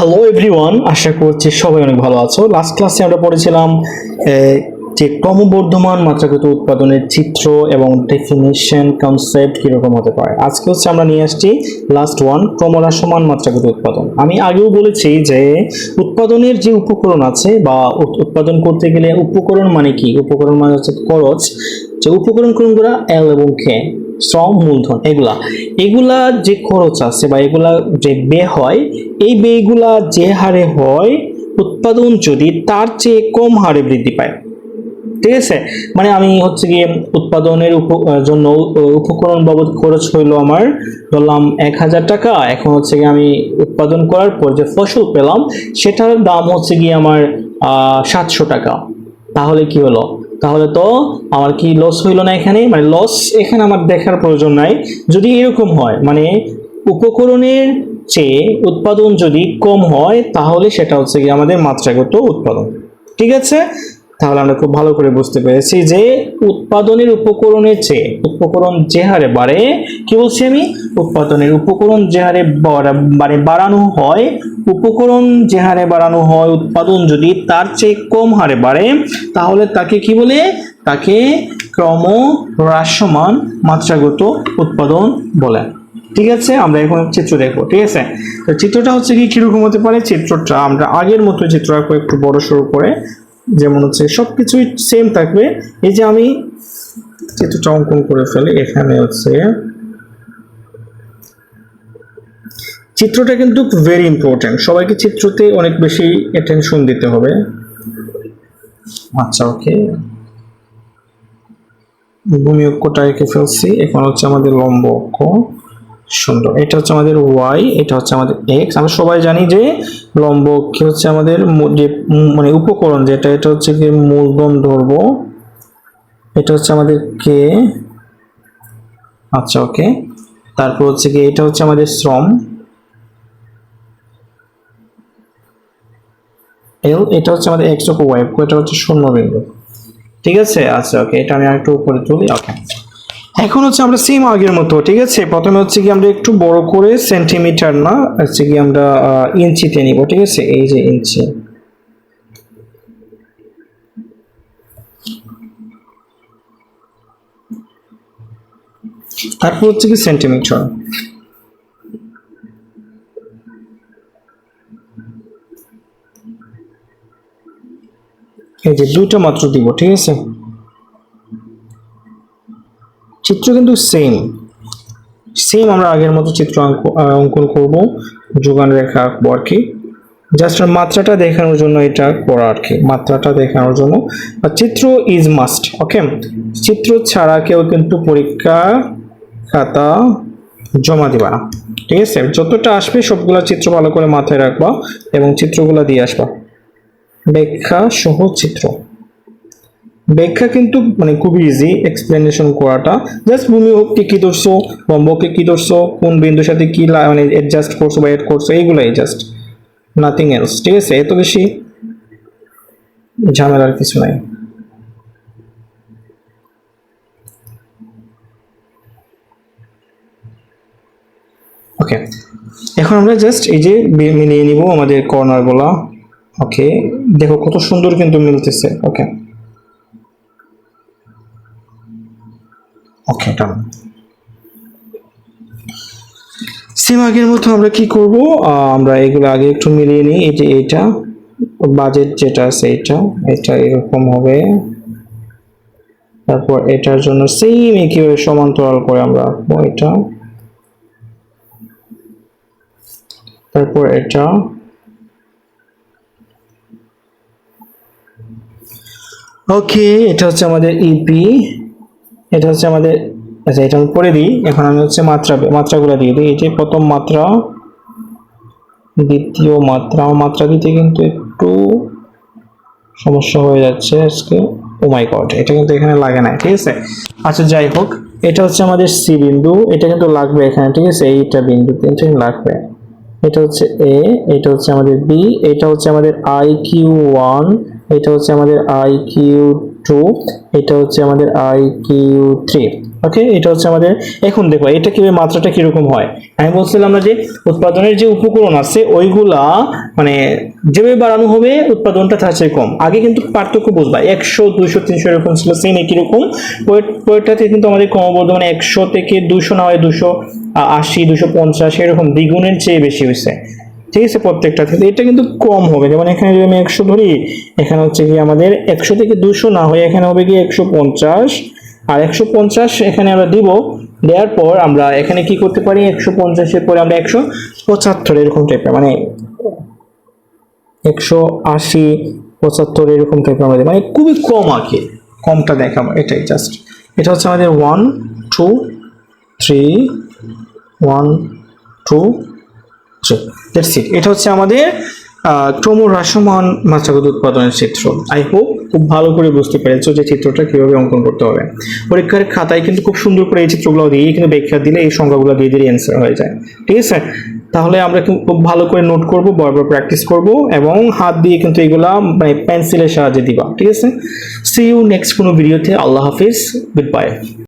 Hello everyone, আশা করছি সবাই অনেক ভালো আছো। লাস্ট ক্লাসে আমরা পড়েছিলাম যে ক্রমবর্ধমান মাত্রাগত উৎপাদনের চিত্র এবং ডেফিনিশন কনসেপ্ট কিরকম হতে পারে। আজকে আমরা নিয়ে আসছি লাস্ট ওয়ান, ক্রমহ্রাসমান মাত্রাগত উৎপাদন। আমি আগেও বলেছি যে উৎপাদনের যে উপকরণ আছে বা উৎপাদন করতে গেলে উপকরণ মানে কি, উপকরণ মানে হচ্ছে খরচ। যে উপকরণ কোনগুলা এল এবং কে, শ্রম, মূলধন, এগুলা যে খরচ আছে বা এগুলা যে ব্যয় হয়, এই ব্যয়গুলা যে হারে হয় উৎপাদন যদি তার চেয়ে কম হারে বৃদ্ধি পায়, ঠিক আছে। মানে আমি গিয়ে উৎপাদনের জন্য উপকরণ বাবদ খরচ হইলো আমার, ধরলাম 1000 টাকা। এখন গিয়ে আমি উৎপাদন করার পর যে ফসল পেলাম সেটার দাম গিয়ে আমার 700 টাকা। তাহলে কি হলো? তাহলে তো আমার কি লস হইলো না এখানে? মানে লস এখানে আমার দেখার প্রয়োজন নাই। যদি এরকম হয়, মানে উপকরণের চেয়ে উৎপাদন যদি কম হয়, তাহলে সেটা গিয়ে আমাদের মাত্রাগত উৎপাদন। ঠিক আছে, তাহলে আমরা খুব ভালো করে বুঝতে পেরেছি যে উৎপাদনের উপকরণের চেয়ে উপকরণ যে হারে বাড়ে, কি বলছি আমি, উৎপাদনের উপকরণ যে হারে বাড়ানো হয়, উপকরণ যে হারে বাড়ানো হয়, উৎপাদন যদি তার চেয়ে কম হারে বাড়ে, তাহলে তাকে কি বলে? তাকে ক্রমহ্রাসমান মাত্রাগত উৎপাদন বলে। ঠিক আছে, আমরা এখন চিত্র দেখবো। ঠিক আছে, তো চিত্রটা কি কিরকম হতে পারে? চিত্রটা আমরা আগের মতো চিত্র আঁকবো, একটু বড় সড়ো করে, যেমন সবকিছুই সেম থাকবে। এই যে আমি চিত্রটা অঙ্কন করে ফেলি, এখানে চিত্রটা কিন্তু ভেরি ইম্পর্টেন্ট, সবাইকে চিত্রতে অনেক বেশি অ্যাটেনশন দিতে হবে। আচ্ছা, ওকে, ভূমি অক্ষটা এঁকে ফেলছি। এখন আমাদের লম্ব অক্ষ। সুন্দর, এটা আমাদের ওয়াই, এটা আমাদের এক্স। আমরা সবাই জানি যে লম্ব অক্ষে আমাদের যে মানে উপকরণ যেটা, এটা কি মূলধন ধরবো, এটা আমাদের কে। আচ্ছা, ওকে, তারপর কি এটা আমাদের শ্রম এল, এটা আমাদের এক্স অক্ষ, ওয়াই অক্ষ, এটা শূন্য বিন্দু। ঠিক আছে, আচ্ছা, ওকে, এটা আমি আরেকটু উপরে তুলি। ওকে, এখন আমরা সেম আগের মতো। ঠিক আছে, প্রথমে কি আমরা একটু বড় করে, সেন্টিমিটার না, কি আমরা ইঞ্চিতে নিব। ঠিক আছে, এই যে ইঞ্চি, তারপর কি সেন্টিমিটার। এই যে দুটো মাত্র দিব। ঠিক আছে, চিত্র কিন্তু সেম আমরা আগের মতো চিত্র অঙ্কন করব, যোগান রেখা আঁকবো আর কি। জাস্ট মাত্রাটা দেখানোর জন্য এটা করা আর কি, মাত্রাটা দেখানোর জন্য। চিত্র ইজ মাস্ট। ওকে, চিত্র ছাড়া কেউ কিন্তু পরীক্ষা খাতা জমা দিবা না। ঠিক আছে, যতটা আসবে সবগুলা চিত্র ভালো করে মাথায় রাখবা এবং চিত্রগুলা দিয়ে আসবা। ব্যাখ্যা সহ চিত্র। ব্যাখ্যা কিন্তু মানে খুবই ইজি এক্সপ্লেনেশন করাটা। জাস্ট ভূমি অক্ষকে কি ধরছো, লম্বকে কি ধরছো, কোন বিন্দুর সাথে কি মানে অ্যাডজাস্ট করছো বা এড করছো, এইগুলাই জাস্ট, নাথিং এলস। ঠিক আছে, এত বেশি ঝামেলার কিছু নাই। ওকে, এখন আমরা জাস্ট এই যে মিলিয়ে নিব আমাদের কর্নার গুলা। ওকে, দেখো কত সুন্দর কিন্তু মিলতেছে। ওকে, ওকে, ডান। সেম আগের মতো আমরা কি করব, আমরা এগুলো আগে একটু মিলিয়ে নিই। এই যে এটা বাজেট যেটা আছে, এটা এরকম হবে। তারপর এটার জন্য সেম একইভাবে সমান্তরাল করে আমরা আঁকবো এটা। তারপর এটা, ওকে, এটা আমাদের ইপি, এটা আমাদের, আচ্ছা এটা আমি পরে দিই। এখন আমি মাত্রাগুলো দিয়ে দিই। এই যে প্রথম মাত্রা, দ্বিতীয় মাত্রা, মাত্রা দিতে কিন্তু একটু সমস্যা হয়ে যাচ্ছে আজকে। ও মাই গড, এটা কিন্তু এখানে লাগে না। ঠিক আছে, আচ্ছা যাই হোক, এটা আমাদের সি বিন্দু, এটা কিন্তু লাগবে এখানে। ঠিক আছে, এইটা বিন্দু কিন্তু লাগবে। এটা এ, এটা আমাদের বি, এটা আমাদের আই কিউ 1, এটা আমাদের আই কিউ 2, এটা আমাদের আই কিউ 3। ওকে, এটা হচ্ছে আমাদের। এখন দেখো এটা কিভাবে মাত্রাটা কিরকম হয়। আমি বলছিলাম না যে উৎপাদনের যে উপকরণ আছে ওইগুলা মানে যেভাবে বাড়ানো হবে উৎপাদনটা তার চেয়ে কম। আগে কিন্তু পার্থক্য বুঝবা, 100 200 300 এরকম ছিল, সেম একই রকম পরেরটাতে কিন্তু আমাদের ক্রমবর্ধমানে 100 থেকে 200 না হয় 280 250 এরকম দ্বিগুণের চেয়ে বেশি হয়েছে, ঠিক আছে প্রত্যেকটা থেকে। এটা কিন্তু কম হবে, যেমন এখানে যদি আমি 100 ধরি, এখানে হচ্ছে কি আমাদের 100 থেকে 200 না হয়ে এখানে হবে কি 150, আর 150 এখানে আমরা দিব। দেওয়ার পর আমরা এখানে কি করতে পারি, 150 এর পরে আমরা 175 এরকম টাইপের, মানে 180 75 এরকম টাইপের আমাদের, মানে খুবই কম আগে, কমটা দেখাবো এটাই জাস্ট। এটা হচ্ছে আমাদের 1 2 3 1 2 3, দ্যাটস ইট। এটা হচ্ছে আমাদের ক্রমহ্রাসমান মাত্রাগত উৎপাদনের চিত্র। আই হোপ খুব ভালো করে বুঝতে পেরেছো যে চিত্রটা কিভাবে অঙ্কন করতে হবে। পরীক্ষার খাতায় কিন্তু খুব সুন্দর করে এই চিত্রগুলো দিয়ে কিন্তু ব্যাখ্যা দিলে এই সংখ্যাগুলো দিয়ে দিলে অ্যান্সার হয়ে যায়, ঠিক আছে। তাহলে আমরা খুব ভালো করে নোট করব, বারবার প্র্যাকটিস করব এবং হাত দিয়ে কিন্তু এগুলা মানে পেন্সিলের সাহায্যে দিবা, ঠিক আছে। সি ইউ নেক্সট কোনো ভিডিওতে। আল্লাহ হাফিজ, গুড বাই।